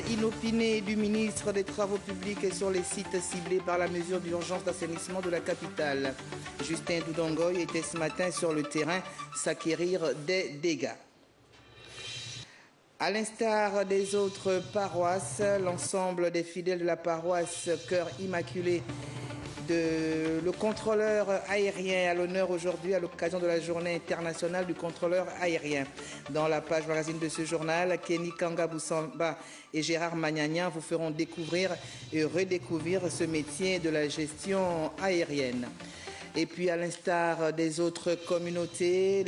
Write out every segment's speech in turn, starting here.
inopinée du ministre des Travaux publics sur les sites ciblés par la mesure d'urgence d'assainissement de la capitale. Justin Doudangoy était ce matin sur le terrain s'acquérir des dégâts. À l'instar des autres paroisses, l'ensemble des fidèles de la paroisse Cœur Immaculé le contrôleur aérien à l'honneur aujourd'hui à l'occasion de la journée internationale du contrôleur aérien. Dans la page magazine de ce journal, Kenny Kangaboussamba et Gérard Magnagnan vous feront découvrir et redécouvrir ce métier de la gestion aérienne. Et puis, à l'instar des autres communautés,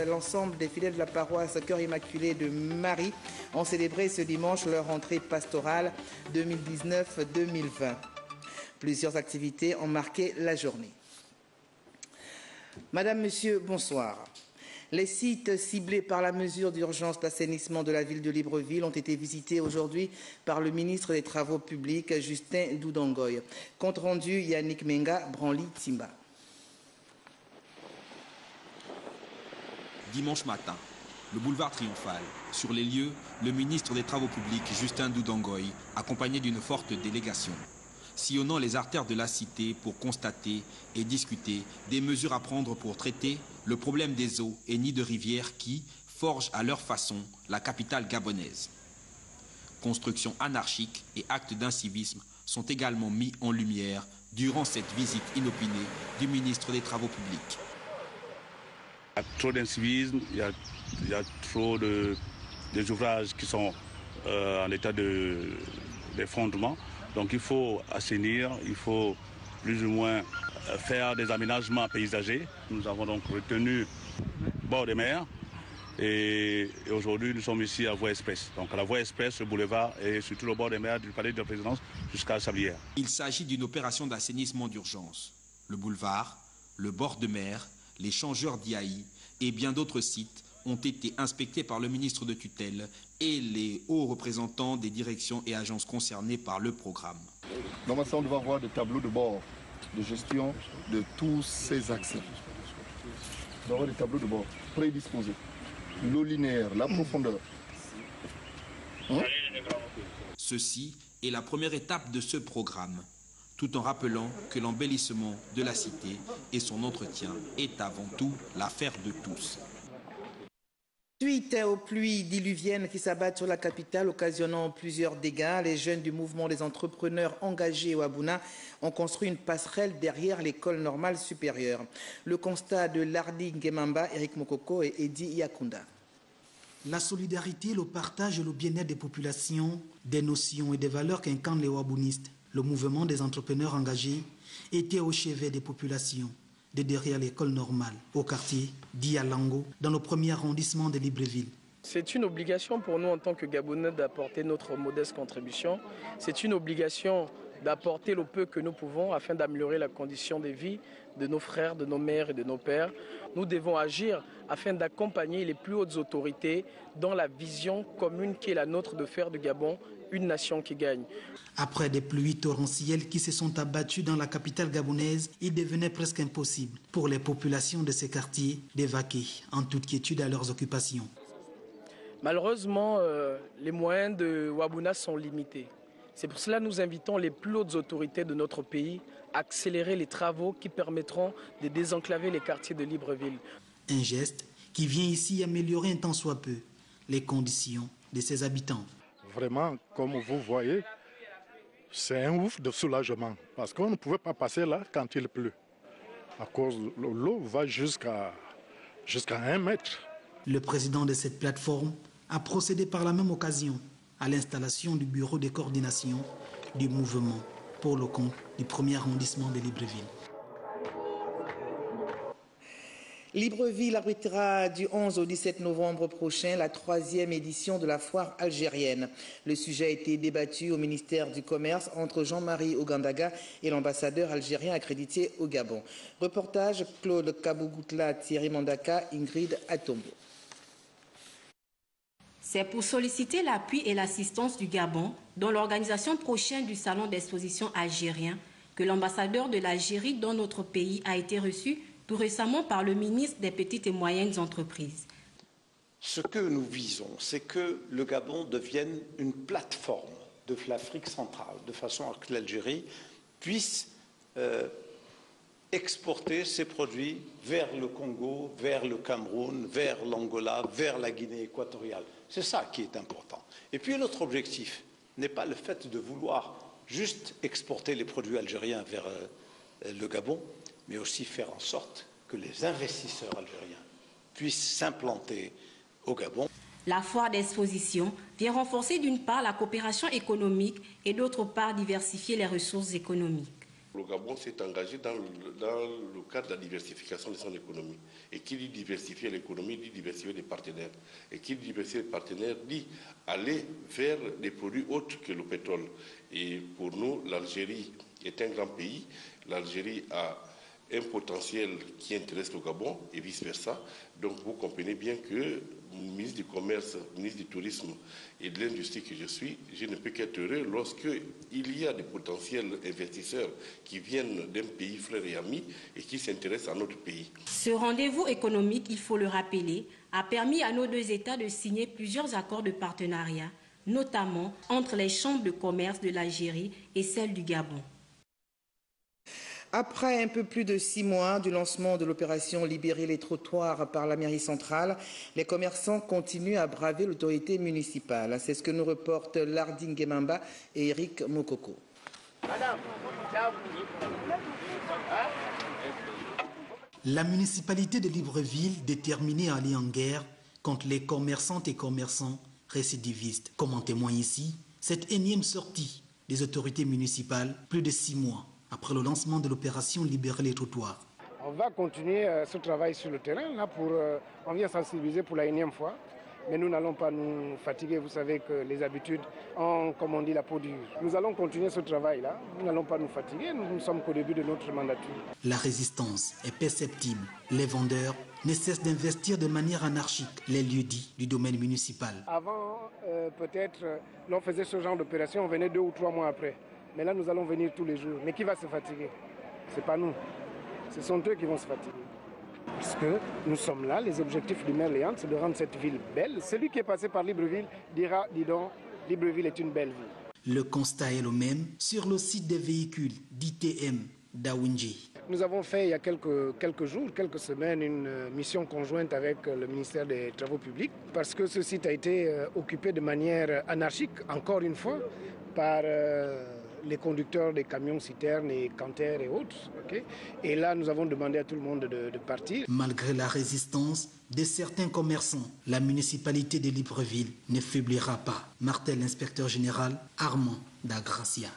l'ensemble des fidèles de la paroisse Cœur Immaculé de Marie ont célébré ce dimanche leur rentrée pastorale 2019-2020. Plusieurs activités ont marqué la journée. Madame, Monsieur, bonsoir. Les sites ciblés par la mesure d'urgence d'assainissement de la ville de Libreville ont été visités aujourd'hui par le ministre des Travaux publics, Justin Doudangoy. Compte rendu, Yannick Menga, Branly, Timba. Dimanche matin, le boulevard Triomphal. Sur les lieux, le ministre des Travaux publics, Justin Doudangoy, accompagné d'une forte délégation, sillonnant les artères de la cité pour constater et discuter des mesures à prendre pour traiter le problème des eaux et nids de rivières qui forgent à leur façon la capitale gabonaise. Construction anarchique et actes d'incivisme sont également mis en lumière durant cette visite inopinée du ministre des Travaux publics. Il y a trop d'incivisme, il y a trop ouvrages qui sont en état d'effondrement. Donc il faut assainir, il faut plus ou moins faire des aménagements paysagers. Nous avons donc retenu bord des mers et aujourd'hui nous sommes ici à voie express. Donc à la voie express, le boulevard et surtout le bord des mers du palais de la présidence jusqu'à la Sablière. Il s'agit d'une opération d'assainissement d'urgence. Le boulevard, le bord de mer, les changeurs d'IAI et bien d'autres sites ont été inspectés par le ministre de tutelle et les hauts représentants des directions et agences concernées par le programme. Normalement, on doit avoir des tableaux de bord de gestion de tous ces accès. On doit avoir des tableaux de bord prédisposés. L'eau linéaire, la profondeur. Ceci est la première étape de ce programme, tout en rappelant que l'embellissement de la cité et son entretien est avant tout l'affaire de tous. Suite aux pluies diluviennes qui s'abattent sur la capitale, occasionnant plusieurs dégâts, les jeunes du mouvement des entrepreneurs engagés au Abouna ont construit une passerelle derrière l'école normale supérieure. Le constat de Lardi Ngemamba, Eric Mokoko et Edi Yakunda. La solidarité, le partage et le bien-être des populations, des notions et des valeurs qu'incarnent les Wabounistes, le mouvement des entrepreneurs engagés, étaient au chevet des populations de derrière l'école normale, au quartier d'Ialango, dans le premier arrondissement de Libreville. C'est une obligation pour nous en tant que Gabonais d'apporter notre modeste contribution. C'est une obligation d'apporter le peu que nous pouvons afin d'améliorer la condition de vie de nos frères, de nos mères et de nos pères. Nous devons agir afin d'accompagner les plus hautes autorités dans la vision commune qui est la nôtre de faire de Gabon une nation qui gagne. Après des pluies torrentielles qui se sont abattues dans la capitale gabonaise, il devenait presque impossible pour les populations de ces quartiers d'évacuer en toute quiétude à leurs occupations. Malheureusement, les moyens de Wabouna sont limités. C'est pour cela que nous invitons les plus hautes autorités de notre pays à accélérer les travaux qui permettront de désenclaver les quartiers de Libreville. Un geste qui vient ici améliorer un tant soit peu les conditions de ses habitants. Vraiment, comme vous voyez, c'est un ouf de soulagement parce qu'on ne pouvait pas passer là quand il pleut. À cause de l'eau va jusqu'à 1 mètre. Le président de cette plateforme a procédé par la même occasion à l'installation du bureau de coordination du mouvement pour le compte du premier arrondissement de Libreville. Libreville abritera du 11 au 17 novembre prochain la 3e édition de la foire algérienne. Le sujet a été débattu au ministère du Commerce entre Jean-Marie Ogandaga et l'ambassadeur algérien accrédité au Gabon. Reportage Claude Kabougoutla, Thierry Mandaka, Ingrid Atombo. C'est pour solliciter l'appui et l'assistance du Gabon dans l'organisation prochaine du salon d'exposition algérien que l'ambassadeur de l'Algérie dans notre pays a été reçu tout récemment par le ministre des Petites et Moyennes Entreprises. Ce que nous visons, c'est que le Gabon devienne une plateforme de l'Afrique centrale, de façon à que l'Algérie puisse exporter ses produits vers le Congo, vers le Cameroun, vers l'Angola, vers la Guinée équatoriale. C'est ça qui est important. Et puis notre objectif n'est pas le fait de vouloir juste exporter les produits algériens vers le Gabon, mais aussi faire en sorte que les investisseurs algériens puissent s'implanter au Gabon. La foire d'exposition vient renforcer d'une part la coopération économique et d'autre part diversifier les ressources économiques. Le Gabon s'est engagé dans le cadre de la diversification de son économie. Et qui dit diversifier l'économie, dit diversifier les partenaires. Et qui dit diversifier les partenaires, dit aller vers des produits autres que le pétrole. Et pour nous, l'Algérie est un grand pays. L'Algérie a un potentiel qui intéresse le Gabon et vice-versa. Donc vous comprenez bien que, ministre du Commerce, ministre du Tourisme et de l'Industrie que je suis, je ne peux qu'être heureux lorsqu'il y a des potentiels investisseurs qui viennent d'un pays frère et ami et qui s'intéressent à notre pays. Ce rendez-vous économique, il faut le rappeler, a permis à nos deux États de signer plusieurs accords de partenariat, notamment entre les chambres de commerce de l'Algérie et celles du Gabon. Après un peu plus de 6 mois du lancement de l'opération Libérer les trottoirs par la mairie centrale, les commerçants continuent à braver l'autorité municipale. C'est ce que nous reportent Lardine Gemamba et Eric Mokoko. La municipalité de Libreville, déterminée à aller en guerre contre les commerçantes et commerçants récidivistes, comme en témoigne ici cette énième sortie des autorités municipales, plus de 6 mois après le lancement de l'opération Libérer les trottoirs. On va continuer ce travail sur le terrain. Là, on vient sensibiliser pour la énième fois. Mais nous n'allons pas nous fatiguer. Vous savez que les habitudes ont, comme on dit, la peau dure. Nous allons continuer ce travail-là. Nous n'allons pas nous fatiguer. Nous ne sommes qu'au début de notre mandature. La résistance est perceptible. Les vendeurs ne cessent d'investir de manière anarchique les lieux-dits du domaine municipal. Avant, peut-être, l'on faisait ce genre d'opération, on venait 2 ou 3 mois après. Mais là, nous allons venir tous les jours. Mais qui va se fatiguer? Ce n'est pas nous. Ce sont eux qui vont se fatiguer. Parce que nous sommes là, les objectifs du maire Léandre, c'est de rendre cette ville belle. Celui qui est passé par Libreville dira, dis donc, Libreville est une belle ville. Le constat est le même sur le site des véhicules d'ITM d'Awinji. Nous avons fait il y a quelques jours, quelques semaines, une mission conjointe avec le ministère des Travaux publics parce que ce site a été occupé de manière anarchique, encore une fois, par les conducteurs des camions citernes et canters et autres. Okay? Et là, nous avons demandé à tout le monde de partir. Malgré la résistance de certains commerçants, la municipalité de Libreville ne faiblira pas, martèle l'inspecteur général Armand Dagracia.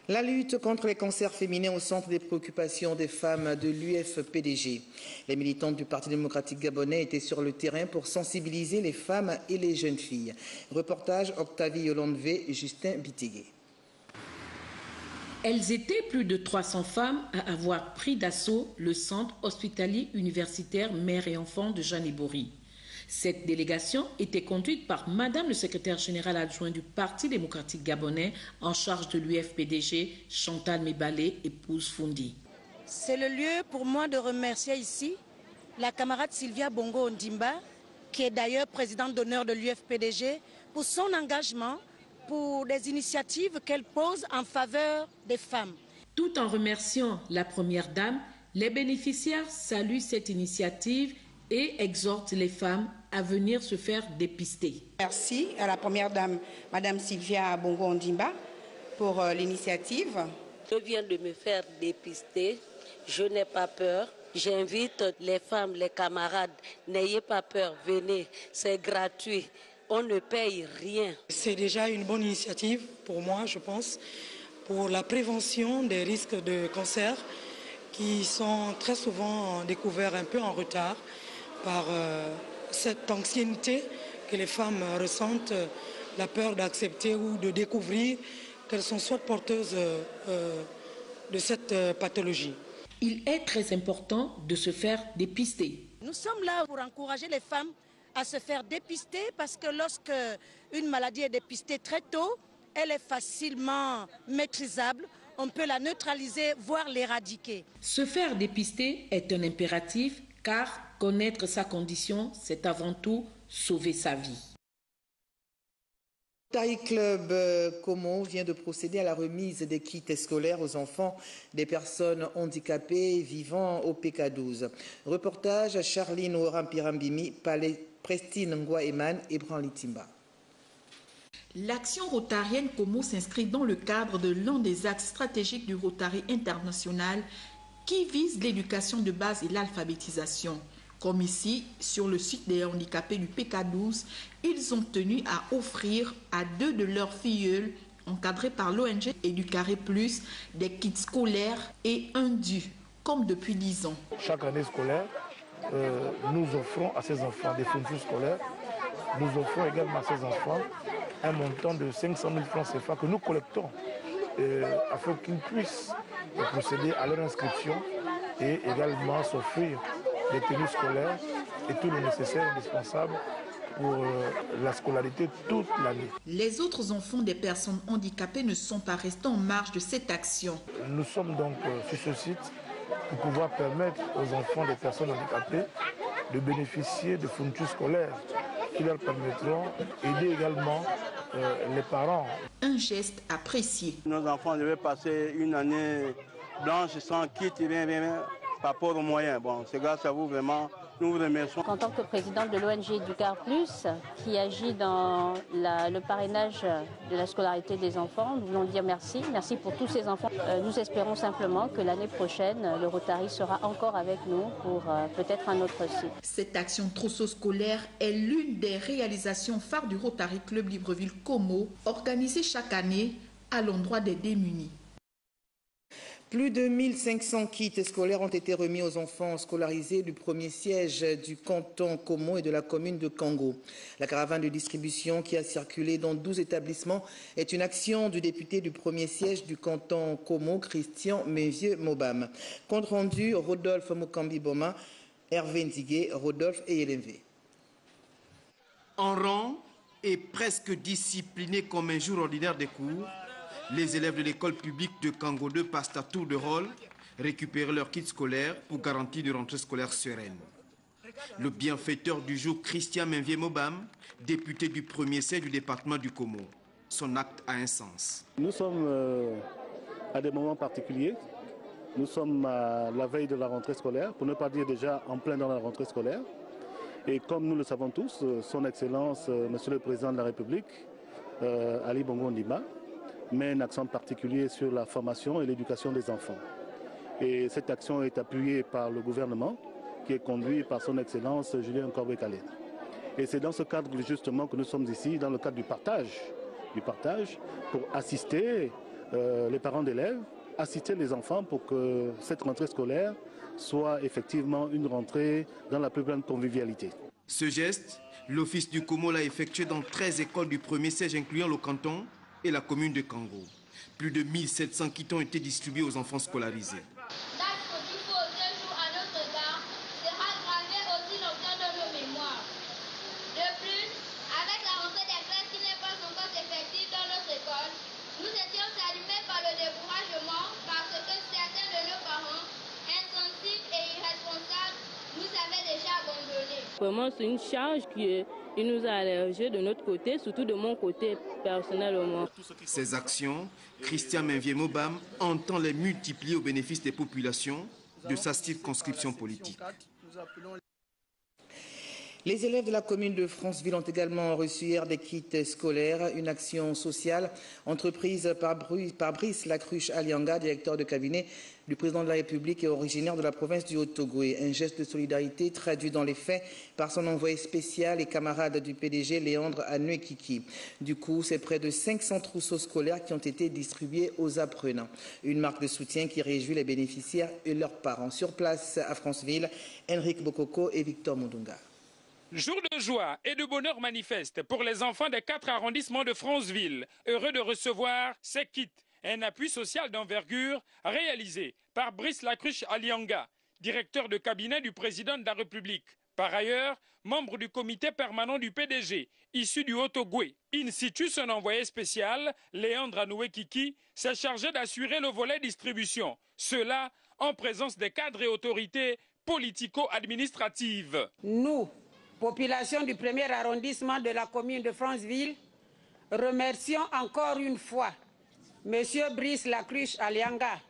La lutte contre les cancers féminins au centre des préoccupations des femmes de l'UFPDG. Les militantes du Parti démocratique gabonais étaient sur le terrain pour sensibiliser les femmes et les jeunes filles. Reportage Octavie Yolande V et Justin Bitigué. Elles étaient plus de 300 femmes à avoir pris d'assaut le centre hospitalier universitaire mère et enfants de Janébori. Cette délégation était conduite par Madame le secrétaire général adjoint du Parti démocratique gabonais en charge de l'UFPDG, Chantal Mébalé, épouse Fundi. C'est le lieu pour moi de remercier ici la camarade Sylvia Bongo Ondimba, qui est d'ailleurs présidente d'honneur de l'UFPDG, pour son engagement, pour des initiatives qu'elle pose en faveur des femmes. Tout en remerciant la première dame, les bénéficiaires saluent cette initiative et exhorte les femmes à venir se faire dépister. Merci à la première dame, Madame Sylvia Bongo Ondimba, pour l'initiative. Je viens de me faire dépister, je n'ai pas peur. J'invite les femmes, les camarades, n'ayez pas peur, venez, c'est gratuit, on ne paye rien. C'est déjà une bonne initiative pour moi, je pense, pour la prévention des risques de cancer qui sont très souvent découverts un peu en retard par cette anxiété que les femmes ressentent, la peur d'accepter ou de découvrir qu'elles sont soit porteuses de cette pathologie. Il est très important de se faire dépister. Nous sommes là pour encourager les femmes à se faire dépister parce que lorsque une maladie est dépistée très tôt, elle est facilement maîtrisable. On peut la neutraliser, voire l'éradiquer. Se faire dépister est un impératif car connaître sa condition, c'est avant tout sauver sa vie. Rotary Club Como vient de procéder à la remise des kits scolaires aux enfants des personnes handicapées vivant au PK12. Reportage Charline Orampirambimi, Prestine Ngwa-Eman et Branly Timba. L'action rotarienne Como s'inscrit dans le cadre de l'un des axes stratégiques du Rotary international qui vise l'éducation de base et l'alphabétisation. Comme ici, sur le site des handicapés du PK12, ils ont tenu à offrir à 2 de leurs filleuls, encadrés par l'ONG Éducaré Plus, des kits scolaires et un dû, comme depuis 10 ans. Chaque année scolaire, nous offrons à ces enfants des fournitures scolaires. Nous offrons également à ces enfants un montant de 500 000 francs CFA que nous collectons afin qu'ils puissent procéder à leur inscription et également s'offrir des tenues scolaires et tout le nécessaire indispensable pour la scolarité toute l'année. Les autres enfants des personnes handicapées ne sont pas restés en marge de cette action. Nous sommes donc sur ce site pour pouvoir permettre aux enfants des personnes handicapées de bénéficier de fournitures scolaires qui leur permettront d'aider également les parents. Un geste apprécié. Nos enfants devaient passer une année blanche sans kit et bien par rapport aux moyens. Bon, c'est grâce à vous vraiment. Nous vous remercions. En tant que présidente de l'ONG Éducaré Plus, qui agit dans le parrainage de la scolarité des enfants, nous voulons dire merci. Merci pour tous ces enfants. Nous espérons simplement que l'année prochaine, le Rotary sera encore avec nous pour peut-être un autre site. Cette action trousseau scolaire est l'une des réalisations phares du Rotary Club Libreville Como, organisée chaque année à l'endroit des démunis. Plus de 1500 kits scolaires ont été remis aux enfants scolarisés du premier siège du canton Como et de la commune de Kango. La caravane de distribution qui a circulé dans 12 établissements est une action du député du premier siège du canton Como, Christian Menvieux-Mobam. Compte rendu, Rodolphe Mukambi-Boma, Hervé Ndigué, Rodolphe Eyelenvé. En rang et presque disciplinés comme un jour ordinaire des cours, les élèves de l'école publique de Kango 2 passent à tour de rôle, récupérer leur kit scolaire pour garantir une rentrée scolaire sereine. Le bienfaiteur du jour, Christian Menvieux-Mobam, député du premier siège du département du Como. Son acte a un sens. Nous sommes à des moments particuliers. Nous sommes à la veille de la rentrée scolaire, pour ne pas dire déjà en plein dans la rentrée scolaire. Et comme nous le savons tous, son Excellence, Monsieur le Président de la République, Ali Bongo Ondimba, met un accent particulier sur la formation et l'éducation des enfants. Et cette action est appuyée par le gouvernement, qui est conduit par son Excellence Julien Korbé-Kalé. Et c'est dans ce cadre justement que nous sommes ici, dans le cadre du partage pour assister les parents d'élèves, assister les enfants pour que cette rentrée scolaire soit effectivement une rentrée dans la plus grande convivialité. Ce geste, l'Office du Como l'a effectué dans 13 écoles du premier siège, incluant le canton et la commune de Kango. Plus de 1700 kits ont été distribués aux enfants scolarisés. Vraiment, c'est une charge qui nous a allégé de notre côté, surtout de mon côté personnellement. Ces actions, Christian Menvieux-Mobam entend les multiplier au bénéfice des populations de sa circonscription politique. Les élèves de la commune de Franceville ont également reçu hier des kits scolaires, une action sociale entreprise par Brice Lacruche Alianga, directeur de cabinet du président de la République et originaire de la province du Haut-Togoé. Un geste de solidarité traduit dans les faits par son envoyé spécial et camarade du PDG, Léandre Anoué-Kiki. Du coup, c'est près de 500 trousseaux scolaires qui ont été distribués aux apprenants. Une marque de soutien qui réjouit les bénéficiaires et leurs parents. Sur place à Franceville, Henrik Bokoko et Victor Mundunga. Jour de joie et de bonheur manifeste pour les enfants des 4 arrondissements de Franceville, heureux de recevoir ces kits. Un appui social d'envergure réalisé par Brice Lacruche Alianga, directeur de cabinet du président de la République. Par ailleurs, membre du comité permanent du PDG, issu du Haut-Togoé. In situ, son envoyé spécial, Léandre Anoué-Kiki, s'est chargé d'assurer le volet distribution. Cela en présence des cadres et autorités politico-administrative. Nous, population du 1er arrondissement de la commune de Franceville, remercions encore une fois M. Brice Lacruche Alianga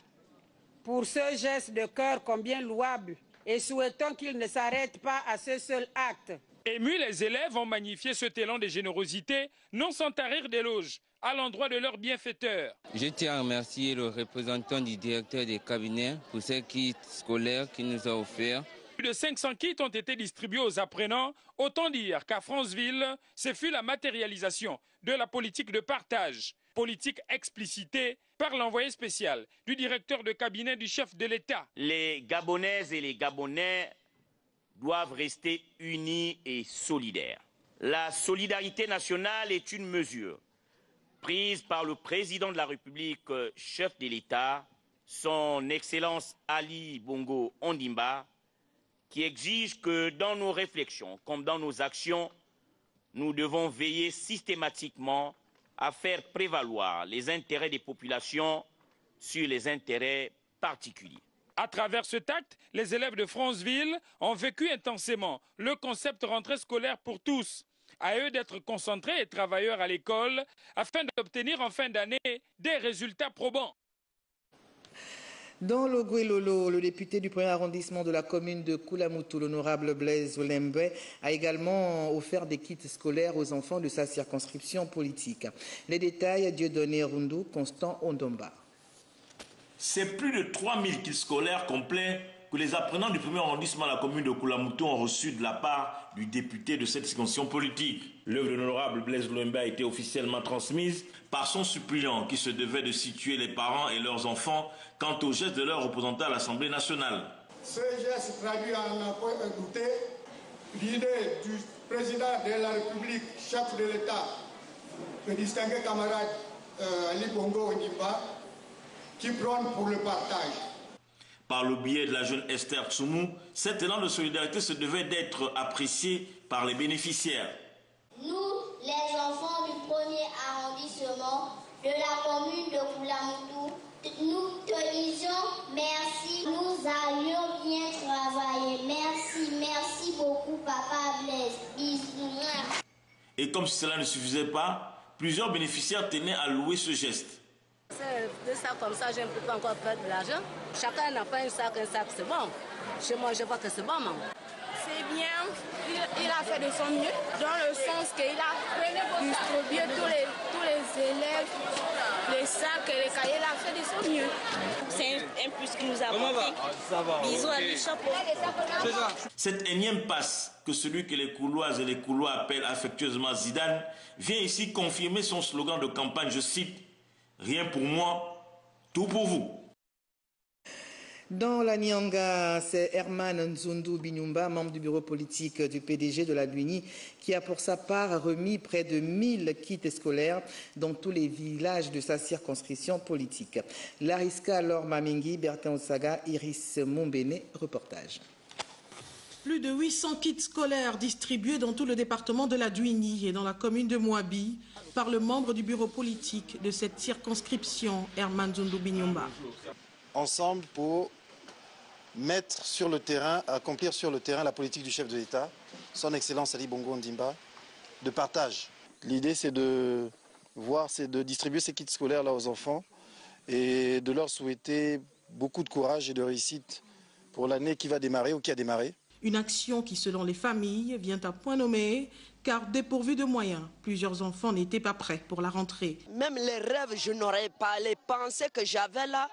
pour ce geste de cœur combien louable et souhaitons qu'il ne s'arrête pas à ce seul acte. Émus, les élèves ont magnifié ce élan de générosité, non sans tarir d'éloges à l'endroit de leur bienfaiteur. Je tiens à remercier le représentant du directeur des cabinets pour ce kit scolaire qu'il nous a offert. Plus de 500 kits ont été distribués aux apprenants. Autant dire qu'à Franceville, ce fut la matérialisation de la politique de partage. Politique explicitée par l'envoyé spécial du directeur de cabinet du chef de l'État. Les Gabonaises et les Gabonais doivent rester unis et solidaires. La solidarité nationale est une mesure prise par le président de la République, chef de l'État, son Excellence Ali Bongo Ondimba, qui exige que dans nos réflexions comme dans nos actions, nous devons veiller systématiquement à faire prévaloir les intérêts des populations sur les intérêts particuliers. À travers ce acte, les élèves de Franceville ont vécu intensément le concept rentrée scolaire pour tous. À eux d'être concentrés et travailleurs à l'école afin d'obtenir en fin d'année des résultats probants. Dans le Guélolo, le député du 1er arrondissement de la commune de Koulamoutou, l'honorable Blaise Olembe, a également offert des kits scolaires aux enfants de sa circonscription politique. Les détails, Dieudonné Rundu, Constant Ondomba. C'est plus de 3000 kits scolaires complets que les apprenants du 1er arrondissement de la commune de Koulamoutou ont reçus de la part du député de cette circonscription politique. L'œuvre de l'honorable Blaise Olembe a été officiellement transmise par son suppléant qui se devait de situer les parents et leurs enfants quant au geste de leurs représentants à l'Assemblée nationale. Ce geste traduit en accord écouté l'idée du président de la République, chef de l'État, le distingué camarade Ali Bongo Ondimba, qui prône pour le partage. Par le biais de la jeune Esther Tsoumou, cet élan de solidarité se devait d'être apprécié par les bénéficiaires. Nous, les enfants du 1er arrondissement de la commune de Koulamoutou, nous te disions merci, nous allions bien travailler. Merci beaucoup, papa Blaise. Bisous. Et comme si cela ne suffisait pas, plusieurs bénéficiaires tenaient à louer ce geste. De ça comme ça, je ne peux pas encore perdre de l'argent. Chacun n'a pas un sac, c'est bon. Chez moi, je vois que c'est bon, maman. C'est bien, il a fait de son mieux, dans le sens qu'il a distribué tous les élèves, les sacs et les cahiers, il a fait de son mieux. C'est un plus qu'il nous a apporté. Bisous à lui, chapeau. Cette énième passe que celui que les Kouloises et les Koulois appellent affectueusement Zidane vient ici confirmer son slogan de campagne, je cite, « Rien pour moi, tout pour vous ». Dans la Nyanga, c'est Herman Nzundu Binyumba, membre du bureau politique du PDG de la Duini, qui a pour sa part remis près de 1000 kits scolaires dans tous les villages de sa circonscription politique. Lariska Laure Mamingi, Bertin Osaga, Iris Mombene, reportage. Plus de 800 kits scolaires distribués dans tout le département de la Duini et dans la commune de Moabi par le membre du bureau politique de cette circonscription, Herman Nzundu Binyumba. Ensemble pour mettre sur le terrain, accomplir sur le terrain la politique du chef de l'État, son Excellence Ali Bongo Ondimba, de partage. L'idée c'est de distribuer ces kits scolaires là aux enfants et de leur souhaiter beaucoup de courage et de réussite pour l'année qui va démarrer ou qui a démarré. Une action qui, selon les familles, vient à point nommé, car dépourvu de moyens, plusieurs enfants n'étaient pas prêts pour la rentrée. Même les rêves, je n'aurais pas les pensées que j'avais là,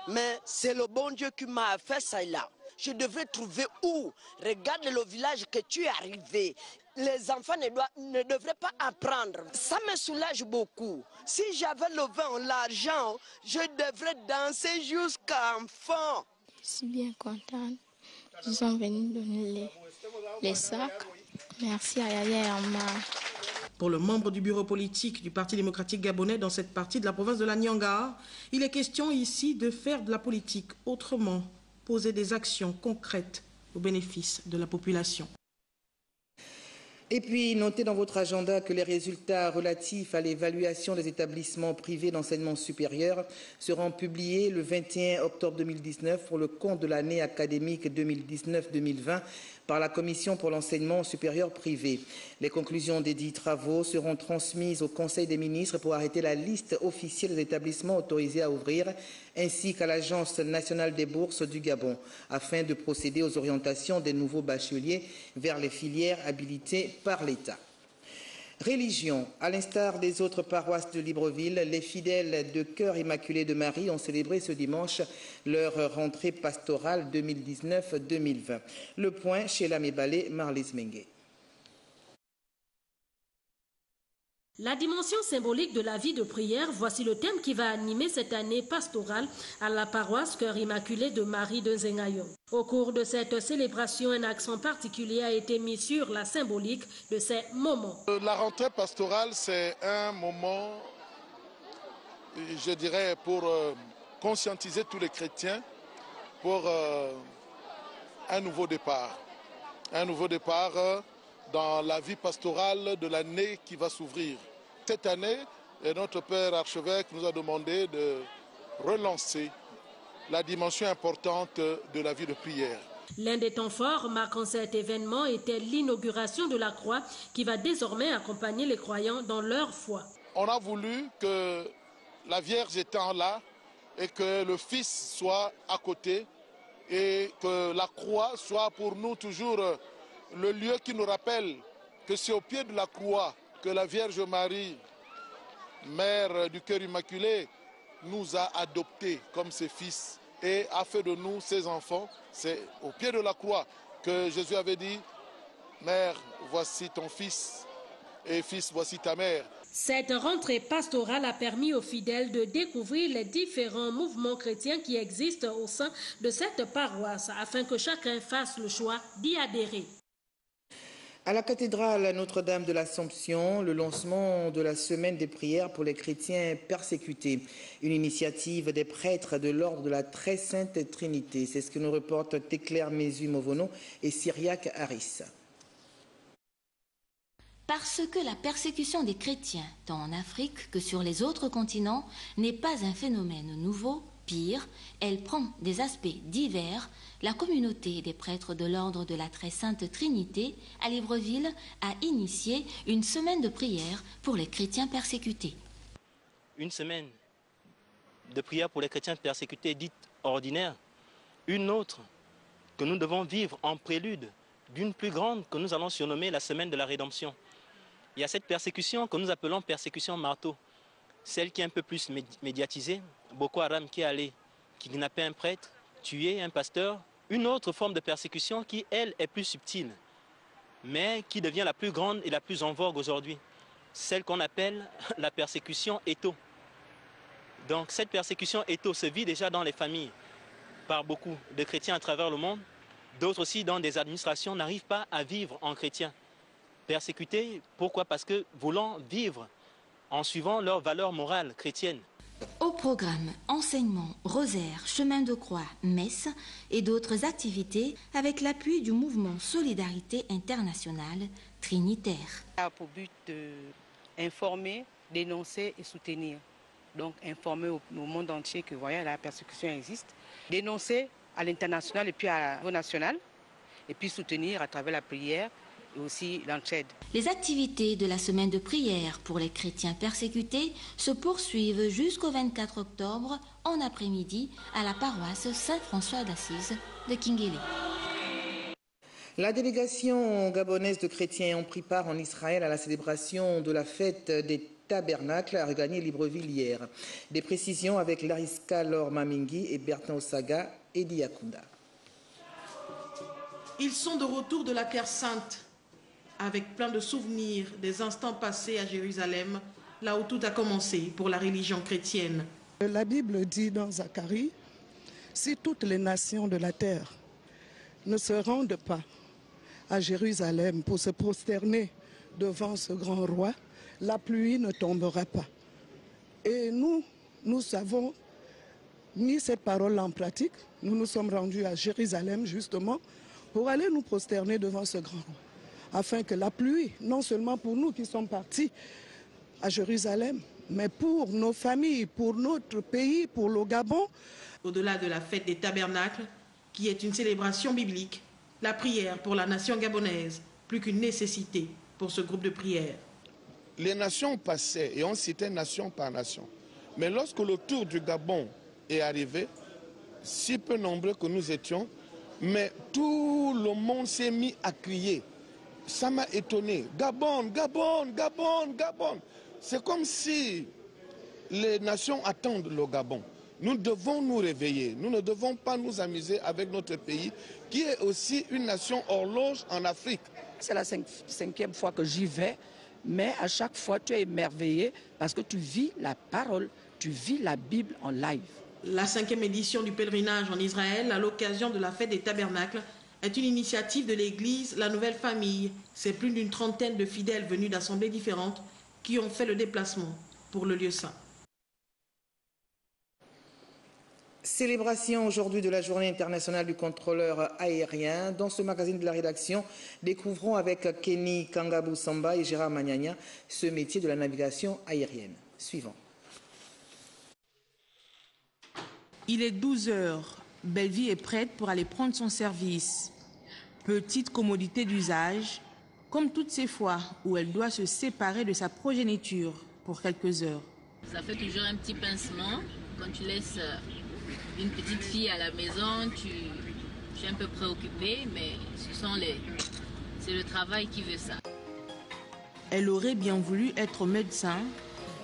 mais c'est le bon Dieu qui m'a fait ça là. Je devrais trouver où? Regarde le village que tu es arrivé. Les enfants ne devraient pas apprendre. Ça me soulage beaucoup. Si j'avais le vin, l'argent, je devrais danser jusqu'à enfant. Je suis bien contente. Ils sont venus donner les sacs. Merci à Yaya et Amma. Pour le membre du bureau politique du Parti démocratique gabonais dans cette partie de la province de la Nyanga, il est question ici de faire de la politique autrement, poser des actions concrètes au bénéfice de la population. Et puis, notez dans votre agenda que les résultats relatifs à l'évaluation des établissements privés d'enseignement supérieur seront publiés le 21 octobre 2019 pour le compte de l'année académique 2019-2020 par la Commission pour l'enseignement supérieur privé. Les conclusions des dits travaux seront transmises au Conseil des ministres pour arrêter la liste officielle des établissements autorisés à ouvrir, ainsi qu'à l'Agence nationale des bourses du Gabon, afin de procéder aux orientations des nouveaux bacheliers vers les filières habilitées par l'État. Religion. À l'instar des autres paroisses de Libreville, les fidèles de Cœur Immaculé de Marie ont célébré ce dimanche leur rentrée pastorale 2019-2020. Le point chez la Mébalé, Marlise Mengue. La dimension symbolique de la vie de prière, voici le thème qui va animer cette année pastorale à la paroisse Cœur Immaculé de Marie de Zengayo. Au cours de cette célébration, un accent particulier a été mis sur la symbolique de ces moments. La rentrée pastorale, c'est un moment, je dirais, pour conscientiser tous les chrétiens pour un nouveau départ. Un nouveau départ dans la vie pastorale de l'année qui va s'ouvrir. Cette année, notre Père archevêque nous a demandé de relancer la dimension importante de la vie de prière. L'un des temps forts marquant cet événement était l'inauguration de la croix qui va désormais accompagner les croyants dans leur foi. On a voulu que la Vierge étant là et que le Fils soit à côté et que la croix soit pour nous toujours le lieu qui nous rappelle que c'est au pied de la croix que la Vierge Marie, Mère du Cœur Immaculé, nous a adoptés comme ses fils et a fait de nous ses enfants. C'est au pied de la croix que Jésus avait dit « Mère, voici ton fils et fils, voici ta mère ». Cette rentrée pastorale a permis aux fidèles de découvrir les différents mouvements chrétiens qui existent au sein de cette paroisse afin que chacun fasse le choix d'y adhérer. À la cathédrale Notre-Dame de l'Assomption, le lancement de la semaine des prières pour les chrétiens persécutés. Une initiative des prêtres de l'ordre de la Très Sainte Trinité. C'est ce que nous reportent Téclair Mézu-Movono et Syriac Harris. Parce que la persécution des chrétiens, tant en Afrique que sur les autres continents, n'est pas un phénomène nouveau, pire, elle prend des aspects divers, la communauté des prêtres de l'ordre de la Très Sainte Trinité à Libreville a initié une semaine de prière pour les chrétiens persécutés. Une semaine de prière pour les chrétiens persécutés dite ordinaire, une autre que nous devons vivre en prélude d'une plus grande que nous allons surnommer la semaine de la rédemption. Il y a cette persécution que nous appelons persécution marteau, celle qui est un peu plus médiatisée, Boko Haram qui est allé kidnapper un prêtre, tuer un pasteur, une autre forme de persécution qui, elle, est plus subtile, mais qui devient la plus grande et la plus en vogue aujourd'hui, celle qu'on appelle la persécution étau. Donc cette persécution étau se vit déjà dans les familles par beaucoup de chrétiens à travers le monde, d'autres aussi dans des administrations n'arrivent pas à vivre en chrétien. Persécutés, pourquoi? Parce que voulant vivre en suivant leurs valeurs morales chrétiennes. Au programme, enseignement, rosaire, chemin de croix, messe et d'autres activités avec l'appui du mouvement Solidarité internationale trinitaire. A pour but d'informer, dénoncer et soutenir. Donc informer au monde entier que voilà, la persécution existe, dénoncer à l'international et puis à niveau national, et puis soutenir à travers la prière et aussi l'entraide. Les activités de la semaine de prière pour les chrétiens persécutés se poursuivent jusqu'au 24 octobre en après-midi à la paroisse Saint-François d'Assise de Kingélé. La délégation gabonaise de chrétiens ont pris part en Israël à la célébration de la fête des Tabernacles a regagné Libreville hier. Des précisions avec Lariska Laure Mamingui et Bertin Osaga et Diakunda. Ils sont de retour de la Terre Sainte, avec plein de souvenirs des instants passés à Jérusalem, là où tout a commencé pour la religion chrétienne. La Bible dit dans Zacharie, si toutes les nations de la terre ne se rendent pas à Jérusalem pour se prosterner devant ce grand roi, la pluie ne tombera pas. Et nous avons mis cette parole en pratique. Nous nous sommes rendus à Jérusalem justement pour aller nous prosterner devant ce grand roi. afin que la pluie, non seulement pour nous qui sommes partis à Jérusalem, mais pour nos familles, pour notre pays, pour le Gabon. Au-delà de la fête des tabernacles, qui est une célébration biblique, la prière pour la nation gabonaise, plus qu'une nécessité pour ce groupe de prière. Les nations passaient et on citait nation par nation. Mais lorsque le tour du Gabon est arrivé, si peu nombreux que nous étions, mais tout le monde s'est mis à crier. Ça m'a étonné. Gabon, Gabon, Gabon, Gabon. C'est comme si les nations attendent le Gabon. Nous devons nous réveiller. Nous ne devons pas nous amuser avec notre pays, qui est aussi une nation horloge en Afrique. C'est la cinquième fois que j'y vais, mais à chaque fois tu es émerveillé parce que tu vis la parole, tu vis la Bible en live. La 5e édition du pèlerinage en Israël, à l'occasion de la fête des tabernacles, est une initiative de l'église La Nouvelle Famille. C'est plus d'une trentaine de fidèles venus d'assemblées différentes qui ont fait le déplacement pour le lieu saint. Célébration aujourd'hui de la Journée internationale du contrôleur aérien. Dans ce magazine de la rédaction, découvrons avec Kenny Kangabou Samba et Gérard Magnagna ce métier de la navigation aérienne. Suivant. Il est 12 heures. Belleville est prête pour aller prendre son service. Petite commodité d'usage, comme toutes ces fois où elle doit se séparer de sa progéniture pour quelques heures. Ça fait toujours un petit pincement quand tu laisses une petite fille à la maison, tu es un peu préoccupé, mais c'est le travail qui veut ça. Elle aurait bien voulu être médecin,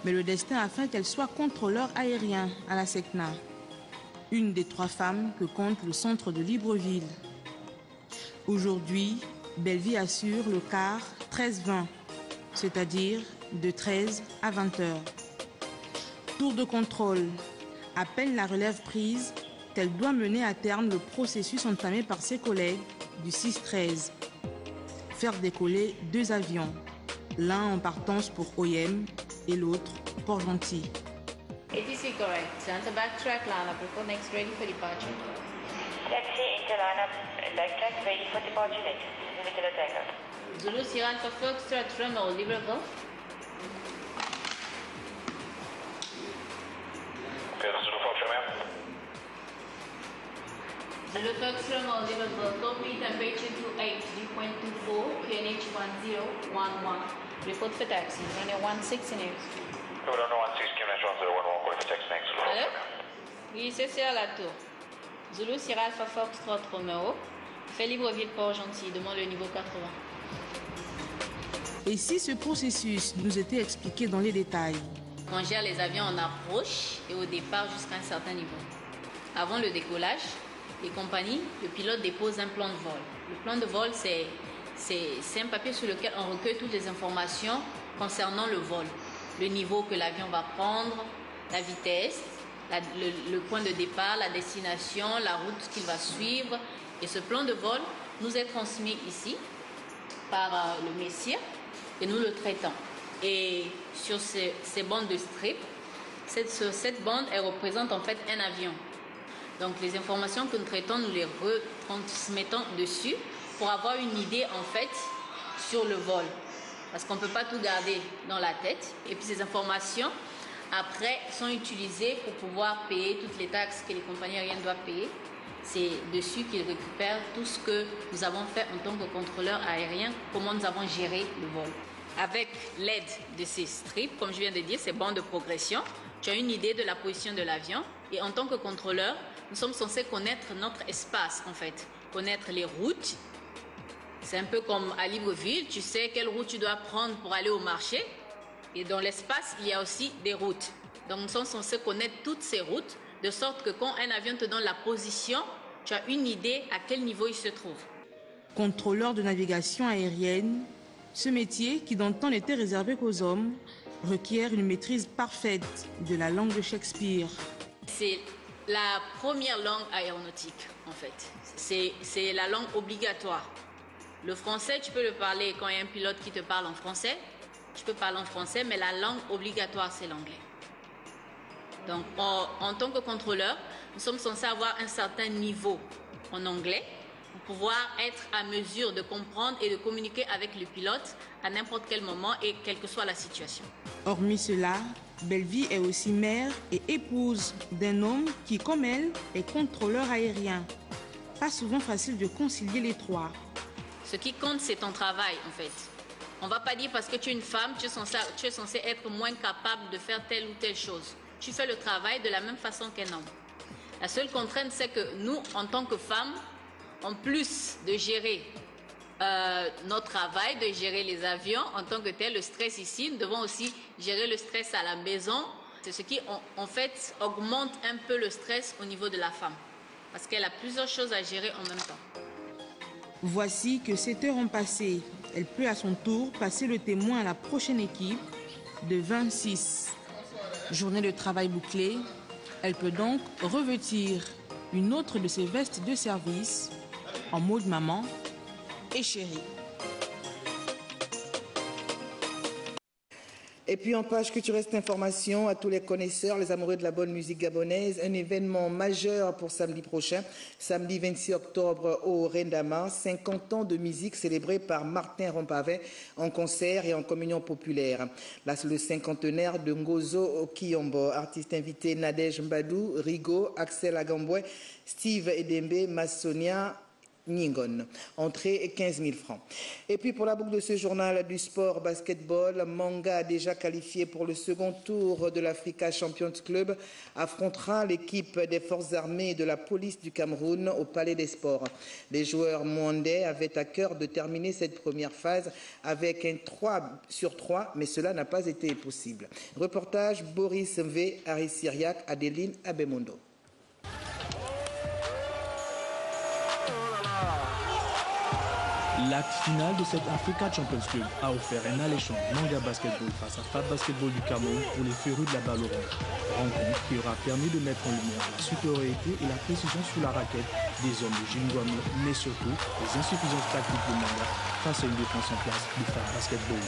mais le destin a fait qu'elle soit contrôleur aérien à la SECNA. Une des 3 femmes que compte le centre de Libreville. Aujourd'hui, Belleville assure le quart 13-20, c'est-à-dire de 13 à 20 heures. Tour de contrôle. À peine la relève prise, qu'elle doit mener à terme le processus entamé par ses collègues du 6-13. Faire décoller 2 avions, l'un en partance pour OIM et l'autre pour Port-Gentil. ATC correct. Center backtrack lineup. Report next ready for departure. Taxi into lineup. Backtrack ready for departure next. Limited attacker. Zulu Sierra Alpha Foxtrot Romeo Libreville. Zulu Fox Romeo. Zulu Fox Romeo Libreville. Copy temperature 28, dew point 24, QNH 1011. Report for taxi. Runway 16 in air. Allô? Oui, c'est à la tour. Zulu Sierra Alpha Foxtrot Romeo. Fait Libreville Port-Gentil, demande le niveau 80. Et si ce processus nous était expliqué dans les détails? On gère les avions en approche et au départ jusqu'à un certain niveau. Avant le décollage, les compagnies, le pilote dépose un plan de vol. Le plan de vol, c'est un papier sur lequel on recueille toutes les informations concernant le vol. Le niveau que l'avion va prendre, la vitesse, le point de départ, la destination, la route qu'il va suivre. Et ce plan de vol nous est transmis ici par le messier et nous le traitons. Et sur ces bandes de strip, cette bande, elle représente en fait un avion. Donc les informations que nous traitons, nous les retransmettons dessus pour avoir une idée en fait sur le vol. Parce qu'on ne peut pas tout garder dans la tête. Et puis ces informations, après, sont utilisées pour pouvoir payer toutes les taxes que les compagnies aériennes doivent payer. C'est dessus qu'ils récupèrent tout ce que nous avons fait en tant que contrôleur aérien, comment nous avons géré le vol. Avec l'aide de ces strips, comme je viens de dire, ces bandes de progression, tu as une idée de la position de l'avion. Et en tant que contrôleur, nous sommes censés connaître notre espace, en fait. Connaître les routes. C'est un peu comme à Libreville, tu sais quelle route tu dois prendre pour aller au marché. Et dans l'espace, il y a aussi des routes. Donc nous sommes censés connaître toutes ces routes, de sorte que quand un avion te donne la position, tu as une idée à quel niveau il se trouve. Contrôleur de navigation aérienne, ce métier, qui dans le temps n'était réservé qu'aux hommes, requiert une maîtrise parfaite de la langue de Shakespeare. C'est la première langue aéronautique, en fait. C'est la langue obligatoire. Le français, tu peux le parler quand il y a un pilote qui te parle en français. Tu peux parler en français, mais la langue obligatoire, c'est l'anglais. Donc, en tant que contrôleur, nous sommes censés avoir un certain niveau en anglais pour pouvoir être à mesure de comprendre et de communiquer avec le pilote à n'importe quel moment et quelle que soit la situation. Hormis cela, Belleville est aussi mère et épouse d'un homme qui, comme elle, est contrôleur aérien. Pas souvent facile de concilier les trois. Ce qui compte, c'est ton travail, en fait. On ne va pas dire parce que tu es une femme, tu es censé être moins capable de faire telle ou telle chose. Tu fais le travail de la même façon qu'un homme. La seule contrainte, c'est que nous, en tant que femmes, en plus de gérer notre travail, de gérer les avions, en tant que tel, le stress ici, nous devons aussi gérer le stress à la maison. C'est ce qui, en fait, augmente un peu le stress au niveau de la femme. Parce qu'elle a plusieurs choses à gérer en même temps. Voici que 7 heures ont passé. Elle peut à son tour passer le témoin à la prochaine équipe de 26. Journée de travail bouclée, elle peut donc revêtir une autre de ses vestes de service en mode maman et chérie. Et puis en page culturelle, cette information à tous les connaisseurs, les amoureux de la bonne musique gabonaise, un événement majeur pour samedi prochain, samedi 26 octobre au Rendama, 50 ans de musique célébrée par Martin Rompavin en concert et en communion populaire. Là, c'est le cinquantenaire de Ngozo Okiyombo, artiste invité Nadège Mbadou, Rigo, Axel Agamboué, Steve Edembe, Massonia, Ningon. Entrée 15 000 francs. Et puis pour la boucle de ce journal du sport basketball, Manga a déjà qualifié pour le second tour de l'Africa Champions Club, affrontera l'équipe des forces armées et de la police du Cameroun au Palais des Sports. Les joueurs mwandais avaient à cœur de terminer cette première phase avec un 3/3, mais cela n'a pas été possible. Reportage Boris V, Harry Syriac, Adeline Abemondo. L'acte final de cette Africa Champions Club a offert un alléchant Manga Basketball face à FAB Basketball du Cameroun pour les férus de la balle orange. Rencontre qui aura permis de mettre en lumière la supériorité et la précision sur la raquette des hommes de Jingwami, mais surtout les insuffisances tactiques de Manga face à une défense en place du FAB Basketball.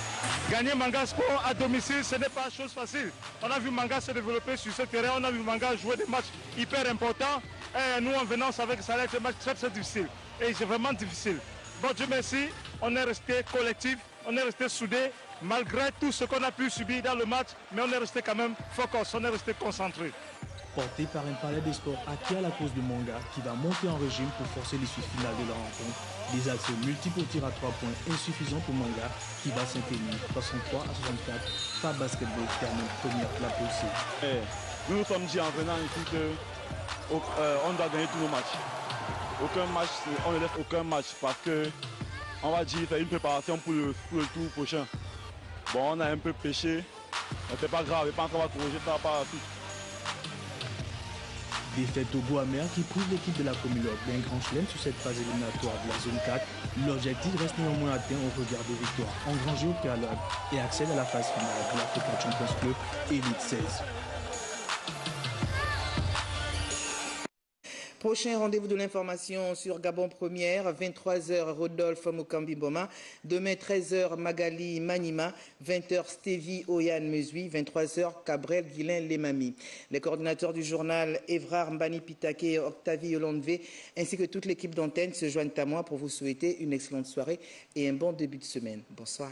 Gagner Manga Sport à domicile, ce n'est pas chose facile. On a vu Manga se développer sur ce terrain, on a vu Manga jouer des matchs hyper importants. Et nous, en venant, avec ça allait être un match très difficile. Et c'est vraiment difficile. Bon Dieu merci, on est resté collectif, on est resté soudés, malgré tout ce qu'on a pu subir dans le match, mais on est resté quand même focus, on est resté concentré. Porté par un palais des sports acquis à la cause de Manga, qui va monter en régime pour forcer l'issue finale de la rencontre. Des accès multiples au tir à 3 points insuffisants pour Manga, qui va s'imposer 63 à 64. FAB Basketball termine première de la poussée. Nous nous sommes dit en venant ici qu'on doit gagner tous nos matchs. Aucun match, on ne laisse aucun match parce que on va dire c'est une préparation pour le tour prochain. Bon, on a un peu pêché, mais c'est pas grave, pas encore à corriger ça par la suite. Défaite au goût amer qui pousse l'équipe de la Communauté d'un grand chelem sur cette phase éliminatoire de la zone 4. L'objectif reste néanmoins atteint au regard des victoires engrangées au préalable et accède à la phase finale de l'Africa Champions Club Elite 16. Prochain rendez-vous de l'information sur Gabon Première, 23h Rodolphe Mukambi-Boma, demain 13h Magali Manima, 20h Stevie Oyan Mesui, 23h Cabrel Guilain Lemami. Les coordinateurs du journal Evrard Mbani Pitake et Octavie Yolandvé, ainsi que toute l'équipe d'antenne se joignent à moi pour vous souhaiter une excellente soirée et un bon début de semaine. Bonsoir.